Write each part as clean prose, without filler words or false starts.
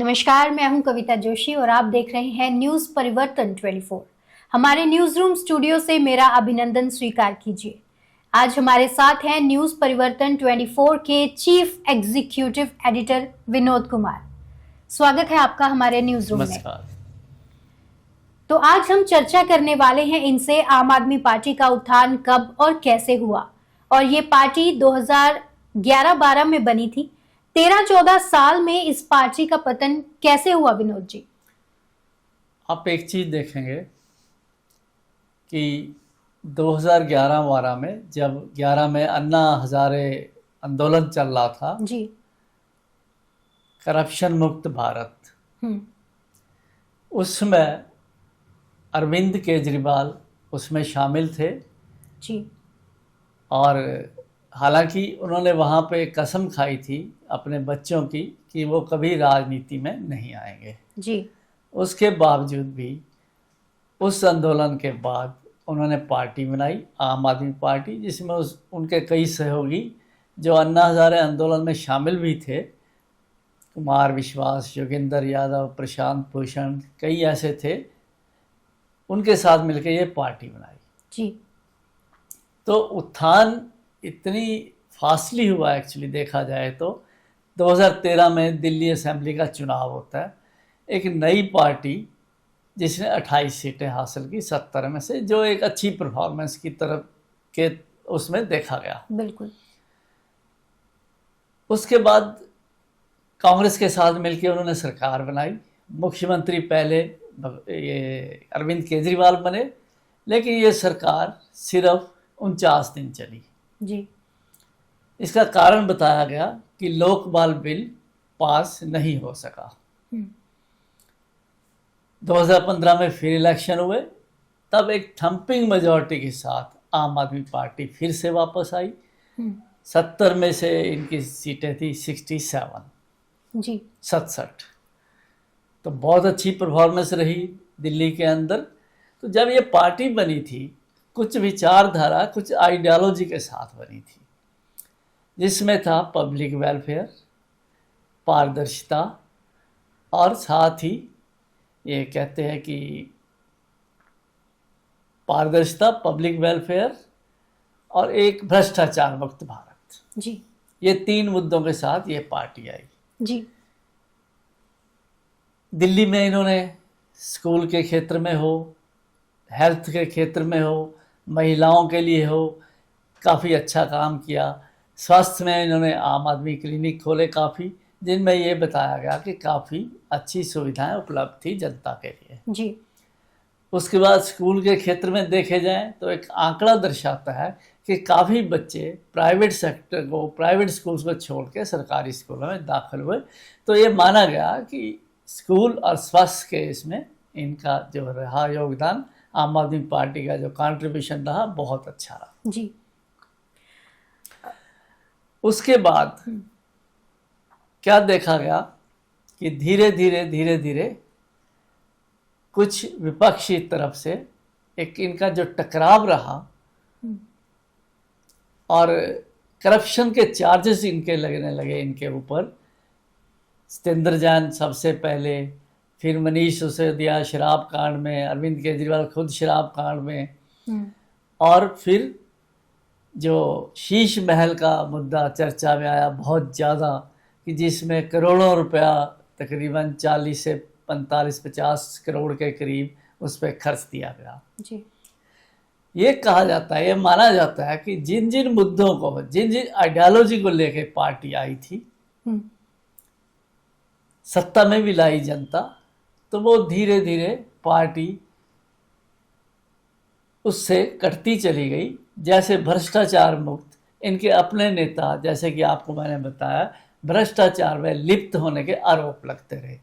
नमस्कार, मैं हूं कविता जोशी और आप देख रहे हैं न्यूज परिवर्तन 24। हमारे न्यूज रूम स्टूडियो से मेरा अभिनंदन स्वीकार कीजिए। आज हमारे साथ हैं न्यूज परिवर्तन 24 के chief executive editor Vinod Kumar. स्वागत है आपका हमारे न्यूज रूम में। तो आज हम चर्चा करने वाले हैं इनसे आम आदमी पार्टी का उत्थान कब और कैसे हुआ, और ये पार्टी 2011-12 में बनी थी। 13-14 साल में इस पार्टी का पतन कैसे हुआ विनोद जी? आप एक चीज देखेंगे कि 2011-12 में जब 11 में अन्ना हजारे आंदोलन चल रहा था जी, करप्शन मुक्त भारत, उसमें अरविंद केजरीवाल उसमें शामिल थे जी। और हालांकि उन्होंने वहाँ पे कसम खाई थी अपने बच्चों की कि वो कभी राजनीति में नहीं आएंगे जी। उसके बावजूद भी उस आंदोलन के बाद उन्होंने पार्टी बनाई, आम आदमी पार्टी, जिसमें उनके कई सहयोगी जो अन्ना हजारे आंदोलन में शामिल भी थे, कुमार विश्वास, योगेंद्र यादव, प्रशांत भूषण, कई ऐसे थे, उनके साथ मिलकर ये पार्टी बनाई जी। तो उत्थान इतनी फास्टली हुआ एक्चुअली देखा जाए तो 2013 में दिल्ली असेंबली का चुनाव होता है। एक नई पार्टी जिसने 28 सीटें हासिल की 70 में से, जो एक अच्छी परफॉर्मेंस की तरफ के उसमें देखा गया। बिल्कुल। उसके बाद कांग्रेस के साथ मिलकर उन्होंने सरकार बनाई। मुख्यमंत्री पहले ये अरविंद केजरीवाल बने, लेकिन ये सरकार सिर्फ 49 दिन चली जी। इसका कारण बताया गया कि लोकपाल बिल पास नहीं हो सका। 2015 में फिर इलेक्शन हुए, तब एक थंपिंग मेजॉरिटी के साथ आम आदमी पार्टी फिर से वापस आई। 70 में से इनकी सीटें थी 67 जी, 67, तो बहुत अच्छी परफॉर्मेंस रही दिल्ली के अंदर। तो जब ये पार्टी बनी थी, कुछ विचारधारा, कुछ आइडियोलॉजी के साथ बनी थी, जिसमें था पब्लिक वेलफेयर, पारदर्शिता, और साथ ही ये कहते हैं कि पारदर्शिता, पब्लिक वेलफेयर और एक भ्रष्टाचार मुक्त भारत जी। ये 3 मुद्दों के साथ ये पार्टी आई जी। दिल्ली में। इन्होंने स्कूल के क्षेत्र में हो, हेल्थ के क्षेत्र में हो, महिलाओं के लिए हो, काफ़ी अच्छा काम किया। स्वास्थ्य में इन्होंने आम आदमी क्लिनिक खोले काफ़ी, जिनमें ये बताया गया कि काफ़ी अच्छी सुविधाएं उपलब्ध थी जनता के लिए जी। उसके बाद स्कूल के क्षेत्र में देखे जाएं तो एक आंकड़ा दर्शाता है कि काफ़ी बच्चे प्राइवेट सेक्टर को, प्राइवेट स्कूल्स को छोड़ के सरकारी स्कूलों में दाखिल हुए। तो ये माना गया कि स्कूल और स्वास्थ्य के इसमें इनका जो रहा योगदान, आम आदमी पार्टी का जो कंट्रीब्यूशन रहा, बहुत अच्छा रहा जी। उसके बाद क्या देखा गया कि धीरे धीरे कुछ विपक्षी तरफ से एक इनका जो टकराव रहा और करप्शन के चार्जेस इनके लगने लगे इनके ऊपर। सत्येंद्र जैन सबसे पहले, फिर मनीष सिसोदिया शराब कांड में, अरविंद केजरीवाल खुद शराब कांड में, और फिर जो शीश महल का मुद्दा चर्चा में आया बहुत ज़्यादा, कि जिसमें करोड़ों रुपया, तकरीबन 40 से 45-50 करोड़ के करीब उस पर खर्च दिया गया जी। ये कहा जाता है, ये माना जाता है कि जिन जिन मुद्दों को, जिन जिन आइडियोलॉजी को लेके पार्टी आई थी, सत्ता में भी लाई जनता, तो वो धीरे धीरे पार्टी उससे कटती चली गई। जैसे भ्रष्टाचार मुक्त, इनके अपने नेता, जैसे कि आपको मैंने बताया, भ्रष्टाचार में लिप्त होने के आरोप लगते रहे।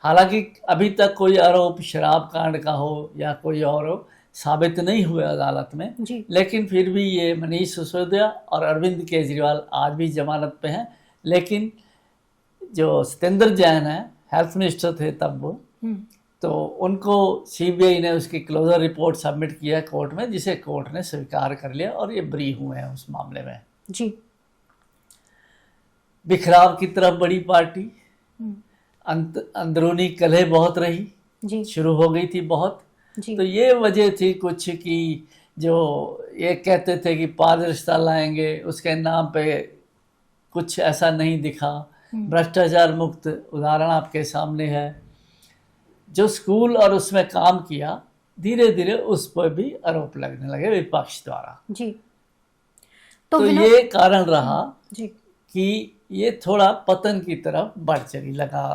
हालांकि अभी तक कोई आरोप शराब कांड का हो या कोई और हो साबित नहीं हुए अदालत में, लेकिन फिर भी ये मनीष सिसोदिया और अरविंद केजरीवाल आज भी जमानत पे हैं। लेकिन जो सत्येंद्र जैन है, हेल्थ मिनिस्टर थे तब वो, तो उनको सीबीआई ने उसकी क्लोजर रिपोर्ट सबमिट किया कोर्ट में, जिसे कोर्ट ने स्वीकार कर लिया और ये बरी हुए हैं उस मामले में जी। बिखराव की तरफ बड़ी पार्टी, अंदरूनी कलह बहुत रही, जी शुरू हो गई थी बहुत। जी तो ये वजह थी कुछ कि जो ये कहते थे कि पारदर्शिता लाएंगे, उसके नाम पे कुछ ऐसा नहीं दिखा। भ्रष्टाचार मुक्त उदाहरण आपके सामने है। जो स्कूल और उसमें काम किया, धीरे धीरे उस पर भी आरोप लगने लगे विपक्ष द्वारा। जी तो ये कारण रहा जी कि ये थोड़ा पतन की तरफ बढ़ चली लगा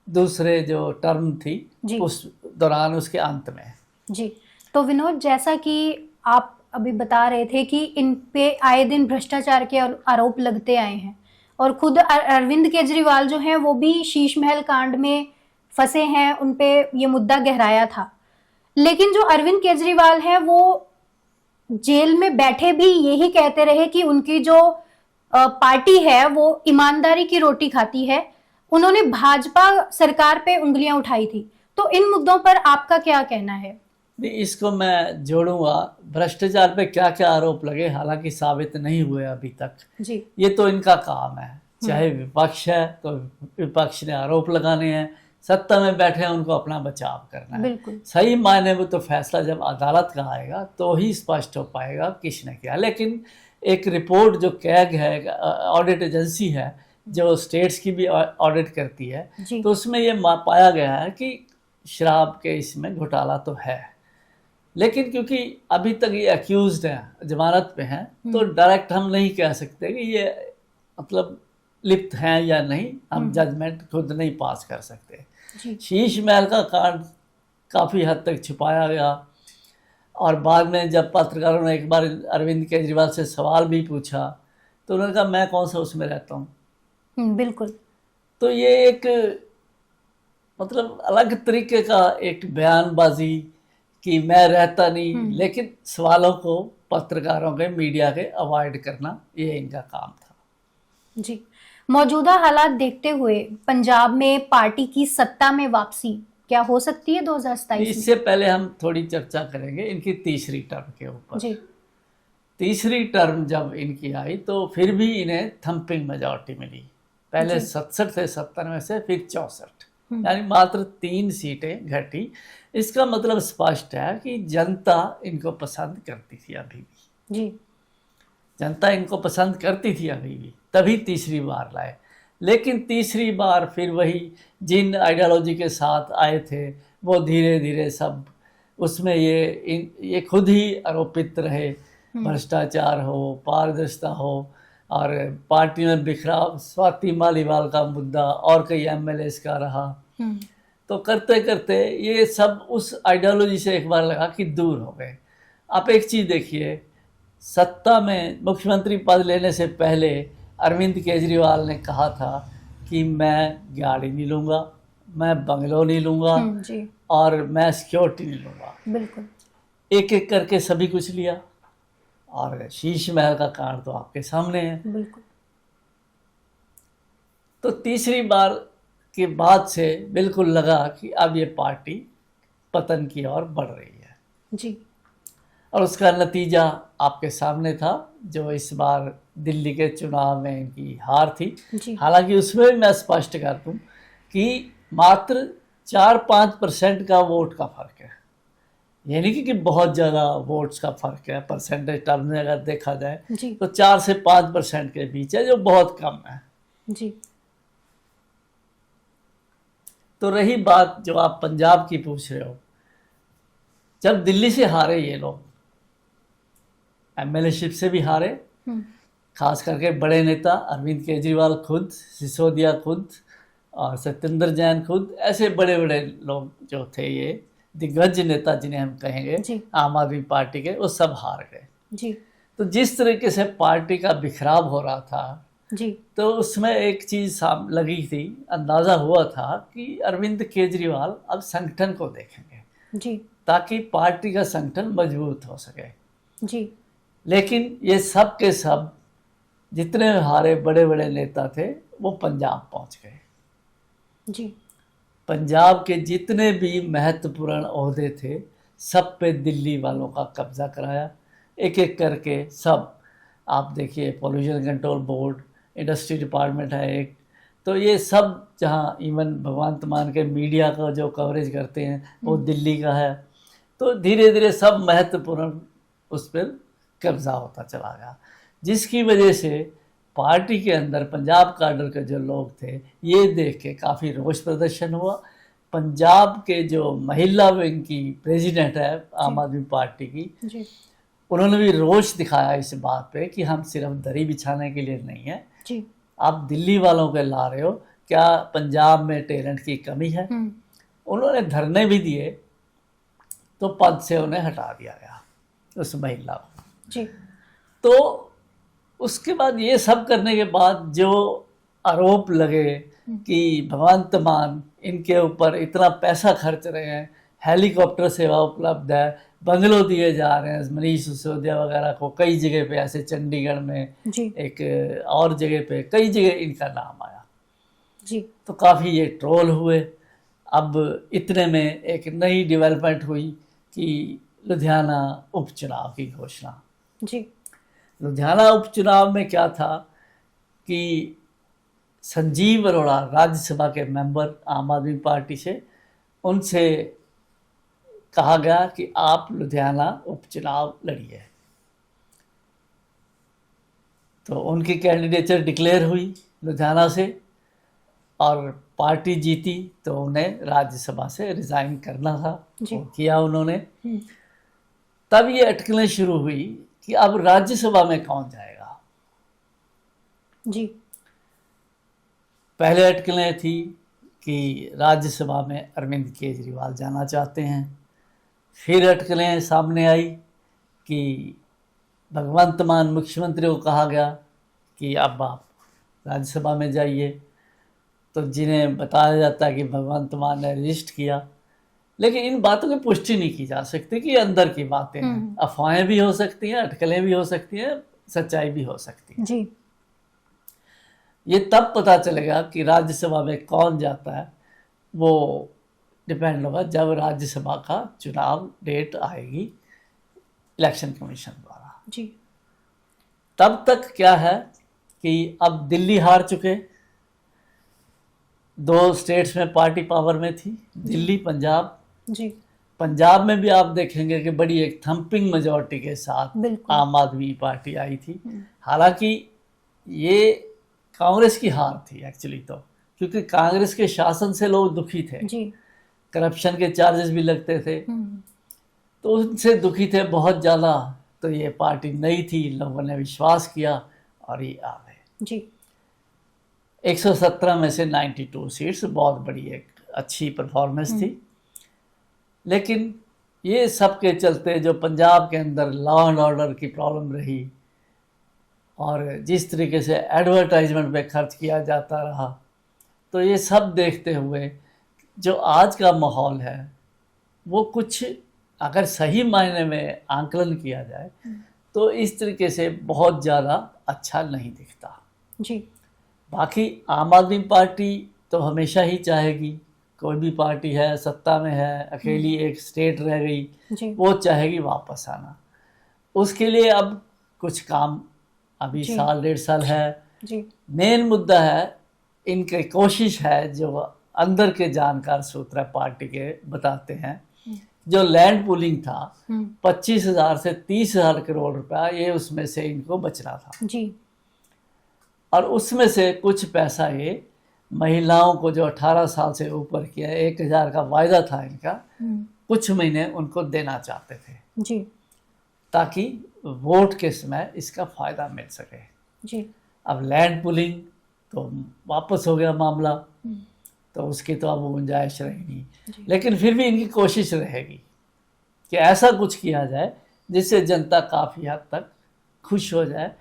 दूसरे जो टर्म थी जी उस दौरान, उसके अंत में। जी। तो विनोद, जैसा कि आप अभी बता रहे थे कि इन पे आए दिन भ्रष्टाचार के आरोप लगते आए हैं, और खुद अरविंद केजरीवाल जो हैं वो भी शीश महल कांड में फंसे हैं, उन पे ये मुद्दा गहराया था। लेकिन जो अरविंद केजरीवाल हैं वो जेल में बैठे भी यही कहते रहे कि उनकी जो पार्टी है वो ईमानदारी की रोटी खाती है। उन्होंने भाजपा सरकार पे उंगलियां उठाई थी। तो इन मुद्दों पर आपका क्या कहना है? नहीं, इसको मैं जोड़ूंगा। भ्रष्टाचार पे क्या क्या आरोप लगे, हालांकि साबित नहीं हुए अभी तक। जी ये तो इनका काम है, चाहे विपक्ष है तो विपक्ष ने आरोप लगाने हैं, सत्ता में बैठे हैं उनको अपना बचाव करना है। बिल्कुल सही मायने में तो फैसला जब अदालत का आएगा तो ही स्पष्ट हो पाएगा किसने किया। लेकिन एक रिपोर्ट जो कैग है, ऑडिट एजेंसी है जो स्टेट्स की भी ऑडिट करती है, जी तो उसमें ये पाया गया है कि शराब के इसमें घोटाला तो है। लेकिन क्योंकि अभी तक ये अक्यूज्ड हैं, जमानत पे हैं, तो डायरेक्ट हम नहीं कह सकते कि ये मतलब लिप्त हैं या नहीं। हम जजमेंट खुद नहीं पास कर सकते। जी शीश महल का कांड काफ़ी हद तक छुपाया गया, और बाद में जब पत्रकारों ने एक बार अरविंद केजरीवाल से सवाल भी पूछा तो उन्होंने कहा मैं कौन सा उसमें रहता हूँ। बिल्कुल। तो ये एक मतलब अलग तरीके का एक बयानबाजी कि मैं रहता नहीं, लेकिन सवालों को पत्रकारों के, मीडिया के अवॉइड करना, ये इनका काम था। जी, मौजूदा हालात देखते हुए पंजाब में पार्टी की सत्ता में वापसी क्या हो सकती है 2027 में? इससे पहले हम थोड़ी चर्चा करेंगे इनकी तीसरी टर्म के ऊपर। जी तीसरी टर्म जब इनकी आई तो फिर भी इन्हें थम्पिंग मेजॉरिटी मिली। पहले 67 थे 70 में से, फिर 64, यानी मात्र 3 सीटें घटी। इसका मतलब स्पष्ट है कि जनता इनको पसंद करती थी अभी भी। जी जनता इनको पसंद करती थी अभी भी, तभी तीसरी बार लाए। लेकिन तीसरी बार फिर वही जिन आइडियोलॉजी के साथ आए थे वो धीरे धीरे सब उसमें ये खुद ही आरोपित रहे। भ्रष्टाचार हो, पारदर्शिता हो, और पार्टी में बिखराव, स्वाति मालीवाल का मुद्दा और कई एमएलएस का रहा। तो करते करते ये सब उस आइडियोलॉजी से एक बार लगा कि दूर हो गए। आप एक चीज़ देखिए, सत्ता में मुख्यमंत्री पद लेने से पहले अरविंद केजरीवाल ने कहा था कि मैं गाड़ी नहीं लूँगा, मैं बंगलो नहीं लूँगा, जी और मैं सिक्योरिटी नहीं लूँगा। बिल्कुल। एक एक करके सभी कुछ लिया, और शीश महल का कांड तो आपके सामने है। बिल्कुल। तो तीसरी बार के बाद से बिल्कुल लगा कि अब ये पार्टी पतन की ओर बढ़ रही है। जी और उसका नतीजा आपके सामने था, जो इस बार दिल्ली के चुनाव में इनकी हार थी। जी हालांकि उसमें भी मैं स्पष्ट कर दूं कि मात्र 4-5% का वोट का फर्क है, यानी कि बहुत ज़्यादा वोट्स का फर्क है। परसेंटेज टर्म में अगर देखा जाए जी तो 4 से 5% के बीच है, जो बहुत कम है। जी तो रही बात जो आप पंजाब की पूछ रहे हो, जब दिल्ली से हारे ये लोग, एमएलएशिप से भी हारे, खास करके बड़े नेता अरविंद केजरीवाल खुद, सिसोदिया खुद, और सत्येंद्र जैन खुद, ऐसे बड़े बड़े लोग जो थे, ये दिग्गज नेता जिन्हें हम कहेंगे जी आम आदमी पार्टी के, वो सब हार गए। जी तो जिस तरीके से पार्टी का बिखराव हो रहा था, जी तो उसमें एक चीज़ लगी थी, अंदाज़ा हुआ था कि अरविंद केजरीवाल अब संगठन को देखेंगे जी ताकि पार्टी का संगठन मजबूत हो सके। जी लेकिन ये सब के सब जितने हारे बड़े बड़े नेता थे वो पंजाब पहुंच गए। जी पंजाब के जितने भी महत्वपूर्ण ओहदे थे सब पे दिल्ली वालों का कब्जा कराया, एक एक करके सब। आप देखिए, pollution control board, industry department है एक, तो ये सब जहाँ इवन भगवंत मान के मीडिया का जो कवरेज करते हैं वो दिल्ली का है। तो धीरे धीरे सब महत्वपूर्ण उस पर कब्जा होता चला गया, जिसकी वजह से पार्टी के अंदर पंजाब काडर के जो लोग थे ये देख के काफ़ी रोष प्रदर्शन हुआ। पंजाब के जो महिला विंग की प्रेसिडेंट है आम आदमी पार्टी की जी उन्होंने भी रोष दिखाया इस बात पे कि हम सिर्फ दरी बिछाने के लिए नहीं है, जी आप दिल्ली वालों के ला रहे हो, क्या पंजाब में टैलेंट की कमी है। उन्होंने धरने भी दिए तो पद से उन्हें हटा दिया गया उस महिला को। जी तो उसके बाद ये सब करने के बाद जो आरोप लगे कि भगवंत मान इनके ऊपर इतना पैसा खर्च रहे हैं, हेलीकॉप्टर सेवा उपलब्ध है, बंगलो दिए जा रहे हैं मनीष सिसोदिया वगैरह को, कई जगह पे ऐसे चंडीगढ़ में जी एक और जगह पे कई जगह इनका नाम आया। जी तो काफ़ी ये ट्रोल हुए। अब इतने में एक नई डेवलपमेंट हुई कि लुधियाना उपचुनाव की घोषणा। जी लुधियाना उपचुनाव में क्या था कि संजीव अरोड़ा राज्यसभा के मेंबर आम आदमी पार्टी से, उनसे कहा गया कि आप लुधियाना उपचुनाव लड़िए। तो उनकी कैंडिडेचर डिक्लेयर हुई लुधियाना से और पार्टी जीती तो उन्हें राज्यसभा से रिज़ाइन करना था, वो किया उन्होंने। तब ये अटकलें शुरू हुई कि अब राज्यसभा में कौन जाएगा। जी पहले अटकलें थी कि राज्यसभा में अरविंद केजरीवाल जाना चाहते हैं, फिर अटकलें सामने आई कि भगवंत मान मुख्यमंत्री को कहा गया कि अब आप राज्यसभा में जाइए। तो जिन्हें बताया जाता है कि भगवंत मान ने रजिस्ट किया, लेकिन इन बातों की पुष्टि नहीं की जा सकती कि ये अंदर की बातें हैं, अफवाहें भी हो सकती हैं, अटकलें भी हो सकती हैं, सच्चाई भी हो सकती है। जी ये तब पता चलेगा कि राज्यसभा में कौन जाता है, वो डिपेंड होगा जब राज्यसभा का चुनाव डेट आएगी इलेक्शन कमीशन द्वारा। जी तब तक क्या है कि अब दिल्ली हार चुके, 2 स्टेट्स में पार्टी पावर में थी, दिल्ली पंजाब। जी पंजाब में भी आप देखेंगे कि बड़ी एक थम्पिंग मेजॉरिटी के साथ बिल्कुल। आम आदमी पार्टी आई थी। हालांकि ये कांग्रेस की हार थी एक्चुअली, तो क्योंकि कांग्रेस के शासन से लोग दुखी थे, जी करप्शन के चार्जेस भी लगते थे, तो उनसे दुखी थे बहुत ज़्यादा। तो ये पार्टी नई थी, लोगों ने विश्वास किया और ये आ गए। जी 117 में से 92 सीट्स, बहुत बड़ी एक अच्छी परफॉर्मेंस थी। लेकिन ये सब के चलते जो पंजाब के अंदर लॉ एंड ऑर्डर की प्रॉब्लम रही और जिस तरीके से एडवर्टाइजमेंट पे खर्च किया जाता रहा, तो ये सब देखते हुए जो आज का माहौल है वो कुछ अगर सही मायने में आंकलन किया जाए तो इस तरीके से बहुत ज़्यादा अच्छा नहीं दिखता। जी बाकी आम आदमी पार्टी तो हमेशा ही चाहेगी, कोई भी पार्टी है सत्ता में है, अकेली एक स्टेट रह गई, जी वो चाहेगी वापस आना। उसके लिए अब कुछ काम अभी जी। साल 1.5 साल है। जी मेन मुद्दा है इनकी कोशिश है, जो अंदर के जानकार सूत्र पार्टी के बताते हैं, जो लैंड पूलिंग था 25,000 से 30,000 करोड़ रुपया, ये उसमें से इनको बचना था। जी और उसमें से कुछ पैसा ये महिलाओं को जो 18 साल से ऊपर किया, 1,000 का वायदा था इनका, कुछ महीने उनको देना चाहते थे जी ताकि वोट के समय इसका फ़ायदा मिल सके। जी अब लैंड पुलिंग तो वापस हो गया मामला, तो उसकी तो अब गुंजाइश रही नहीं। लेकिन फिर भी इनकी कोशिश रहेगी कि ऐसा कुछ किया जाए जिससे जनता काफ़ी हद तक खुश हो जाए।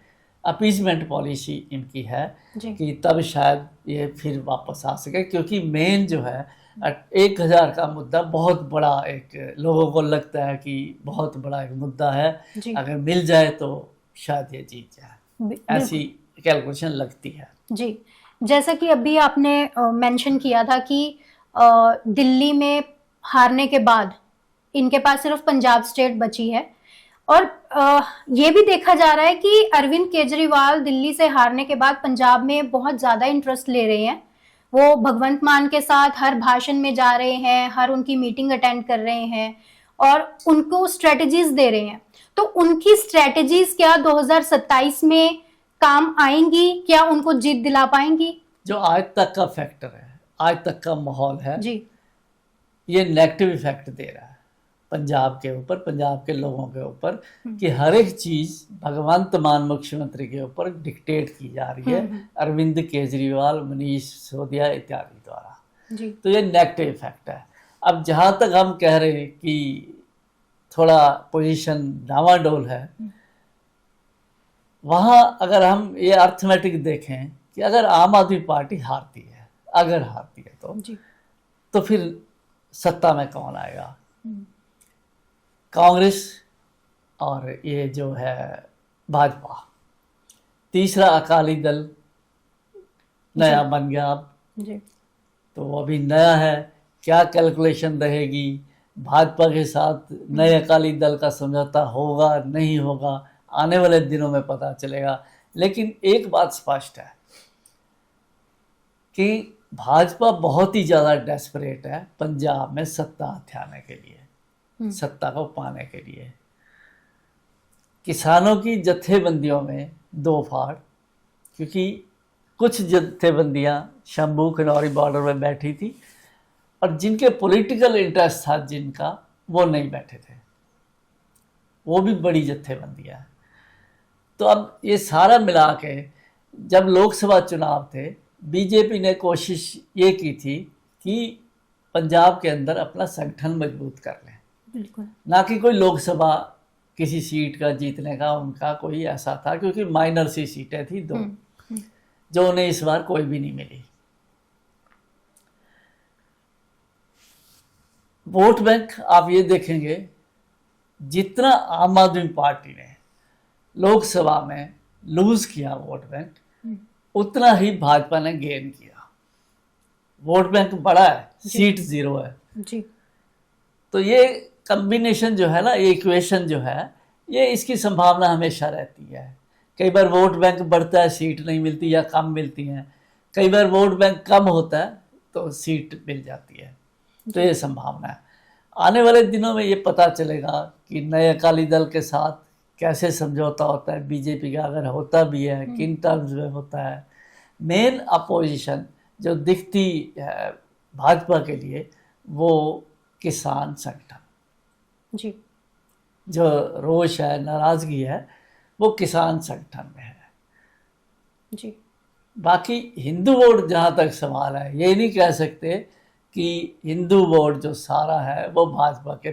अपीजमेंट पॉलिसी इनकी है जी। कि तब शायद ये फिर वापस आ सके, क्योंकि मेन जो है 1,000 का मुद्दा बहुत बड़ा, एक लोगों को लगता है कि बहुत बड़ा एक मुद्दा है, जी। अगर मिल जाए तो शायद ये जीत जाए, बिल्कुल। ऐसी कैलकुलेशन लगती है। जी जैसा कि अभी आपने मेंशन किया था कि दिल्ली में हारने के बाद इनके पास सिर्फ पंजाब स्टेट बची है, और ये भी देखा जा रहा है कि अरविंद केजरीवाल दिल्ली से हारने के बाद पंजाब में बहुत ज़्यादा इंटरेस्ट ले रहे हैं, वो भगवंत मान के साथ हर भाषण में जा रहे हैं, हर उनकी मीटिंग अटेंड कर रहे हैं और उनको स्ट्रेटजीज दे रहे हैं। तो उनकी स्ट्रेटजीज क्या 2027 में काम आएंगी? क्या उनको जीत दिला पाएंगी? जो आज तक का फैक्टर है, आज तक का माहौल है जी, ये नेगेटिव इफेक्ट दे रहा है पंजाब के ऊपर, पंजाब के लोगों के ऊपर, कि हर एक चीज भगवंत मान मुख्यमंत्री के ऊपर डिक्टेट की जा रही है अरविंद केजरीवाल, मनीष सिसोदिया इत्यादि द्वारा। जी, तो ये नेगेटिव इफेक्ट है। अब जहाँ तक हम कह रहे हैं कि थोड़ा पोजीशन डावाडोल है, वहाँ अगर हम ये अर्थमेटिक देखें कि अगर आम आदमी पार्टी हारती है, अगर हारती है जी, तो फिर सत्ता में कौन आएगा? कांग्रेस और ये जो है भाजपा। तीसरा अकाली दल नया बन गया अब, जी, तो वो अभी नया है, क्या कैलकुलेशन रहेगी भाजपा के साथ, नए अकाली दल का समझौता होगा नहीं होगा, आने वाले दिनों में पता चलेगा। लेकिन एक बात स्पष्ट है कि भाजपा बहुत ही ज़्यादा डेस्परेट है पंजाब में सत्ता हथियाने के लिए, सत्ता को पाने के लिए। किसानों की जत्थेबंदियों में दो फाड़, क्योंकि कुछ जत्थेबंदियां शंभू खनौरी बॉर्डर में बैठी थी और जिनके पॉलिटिकल इंटरेस्ट था जिनका, वो नहीं बैठे थे, वो भी बड़ी जत्थेबंदियां हैं। तो अब ये सारा मिला के जब लोकसभा चुनाव थे, बीजेपी ने कोशिश ये की थी कि पंजाब के अंदर अपना संगठन मजबूत कर लें, बिल्कुल, ना कि कोई लोकसभा किसी सीट का जीतने का उनका कोई ऐसा था, क्योंकि माइनर सी सीटें थी दो, जो उन्हें इस बार कोई भी नहीं मिली। वोट बैंक आप ये देखेंगे, जितना आम आदमी पार्टी ने लोकसभा में लूज किया वोट बैंक, उतना ही भाजपा ने गेन किया। वोट बैंक बड़ा है, सीट 0 है जी, तो ये कॉम्बिनेशन जो है ना, ये इक्वेशन जो है, ये इसकी संभावना हमेशा रहती है। कई बार वोट बैंक बढ़ता है, सीट नहीं मिलती या कम मिलती हैं, कई बार वोट बैंक कम होता है तो सीट मिल जाती है। तो ये संभावना है। आने वाले दिनों में ये पता चलेगा कि नए अकाली दल के साथ कैसे समझौता होता है बीजेपी का, अगर होता भी है किन टर्म्स में होता है। मेन अपोजिशन जो दिखती है भाजपा के लिए, वो किसान संगठन, जी, जो रोष है, नाराजगी है, वो किसान संगठन में है। जी, बाकी हिंदू वोट जहाँ तक सवाल है, ये नहीं कह सकते कि हिंदू वोट जो सारा है वो भाजपा के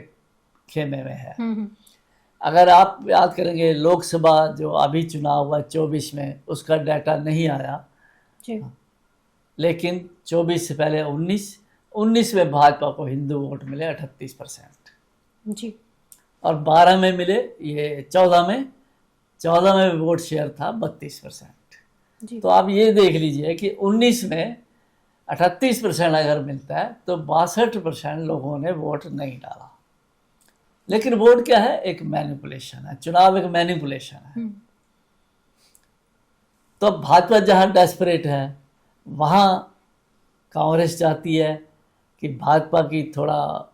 खेमे में है। अगर आप याद करेंगे, लोकसभा जो अभी चुनाव हुआ 24 में, उसका डाटा नहीं आया, जी, लेकिन 24 से पहले 19 में भाजपा को हिंदू वोट मिले 38%, जी, और 12 में मिले, ये 14 में वोट शेयर था 32%। जी, तो आप ये देख लीजिए कि 19 में 38% अगर मिलता है तो 62% लोगों ने वोट नहीं डाला। लेकिन वोट क्या है? एक मैनिपुलेशन है, चुनाव एक मैनिपुलेशन है। तो भाजपा जहां डेस्परेट है, वहां कांग्रेस चाहती है कि भाजपा की थोड़ा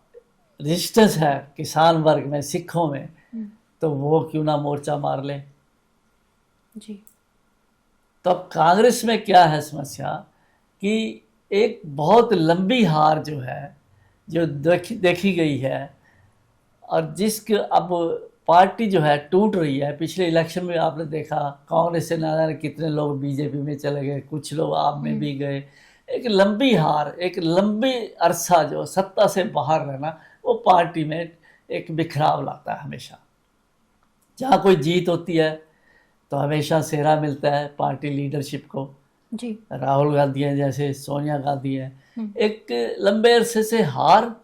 रेजिस्टेंस है किसान वर्ग में, सिखों में, तो वो क्यों ना मोर्चा मार ले। जी, तो अब कांग्रेस में क्या है समस्या कि एक बहुत लंबी हार जो है, जो देखी गई है, और जिसके अब पार्टी जो है टूट रही है। पिछले इलेक्शन में आपने देखा, कांग्रेस से ना जाने कितने लोग बीजेपी में चले गए, कुछ लोग आप में भी गए। एक लंबी हार, एक लंबी अरसा जो सत्ता से बाहर रहना, वो पार्टी में एक बिखराव लाता है हमेशा। जहाँ कोई जीत होती है तो हमेशा सेहरा मिलता है पार्टी लीडरशिप को। जी, राहुल गांधी हैं, जैसे सोनिया गांधी हैं। एक लंबे अरसे से हार,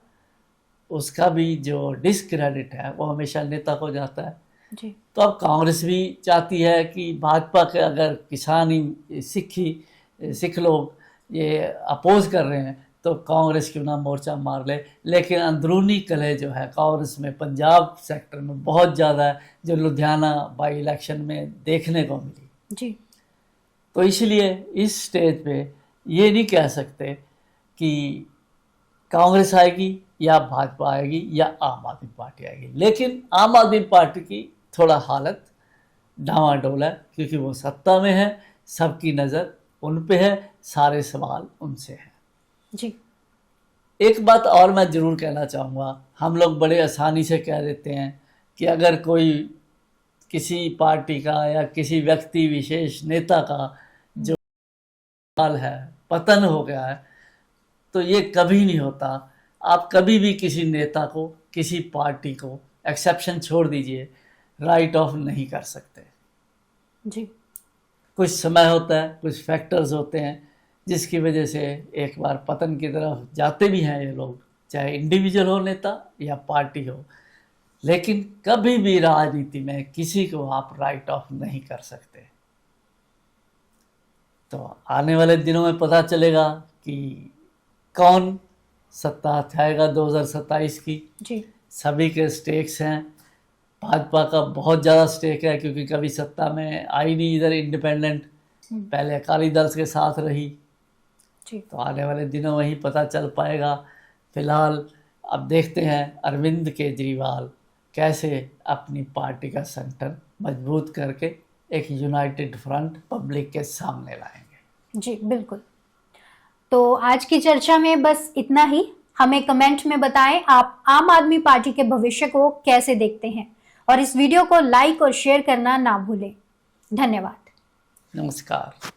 उसका भी जो डिस्क्रेडिट है वो हमेशा नेता को जाता है। जी, तो अब कांग्रेस भी चाहती है कि भाजपा के अगर किसानी सिख लोग ये अपोज कर रहे हैं तो कांग्रेस क्यों ना मोर्चा मार ले। लेकिन अंदरूनी कलह जो है कांग्रेस में पंजाब सेक्टर में बहुत ज़्यादा है, जो लुधियाना बाई इलेक्शन में देखने को मिली। जी, तो इसलिए इस स्टेज पे ये नहीं कह सकते कि कांग्रेस आएगी या भाजपा आएगी या आम आदमी पार्टी आएगी, लेकिन आम आदमी पार्टी की थोड़ा हालत डामाडोल है, क्योंकि वो सत्ता में है, सबकी नज़र उन पे है, सारे सवाल उनसे हैं। जी। एक बात और मैं ज़रूर कहना चाहूँगा, हम लोग बड़े आसानी से कह देते हैं कि अगर कोई किसी पार्टी का या किसी व्यक्ति विशेष नेता का जो हाल है, पतन हो गया है, तो ये कभी नहीं होता। आप कभी भी किसी नेता को, किसी पार्टी को, एक्सेप्शन छोड़ दीजिए, राइट ऑफ नहीं कर सकते। जी। कुछ समय होता है, कुछ फैक्टर्स होते हैं जिसकी वजह से एक बार पतन की तरफ जाते भी हैं ये लोग, चाहे इंडिविजुअल हो नेता या पार्टी हो, लेकिन कभी भी राजनीति में किसी को आप राइट ऑफ नहीं कर सकते। तो आने वाले दिनों में पता चलेगा कि कौन सत्ता जाएगा 2027 की। जी। सभी के स्टेक्स हैं, भाजपा का बहुत ज़्यादा स्टेक है, क्योंकि कभी सत्ता में आई नहीं इधर इंडिपेंडेंट, पहले अकाली दल के साथ रही। जी। तो आने वाले दिनों में ही पता चल पाएगा। फिलहाल अब देखते हैं अरविंद केजरीवाल कैसे अपनी पार्टी का संगठन मजबूत करके एक यूनाइटेड फ्रंट पब्लिक के सामने लाएंगे। जी बिल्कुल। तो आज की चर्चा में बस इतना ही। हमें कमेंट में बताएं आप आम आदमी पार्टी के भविष्य को कैसे देखते हैं, और इस वीडियो को लाइक और शेयर करना ना भूलें। धन्यवाद। नमस्कार।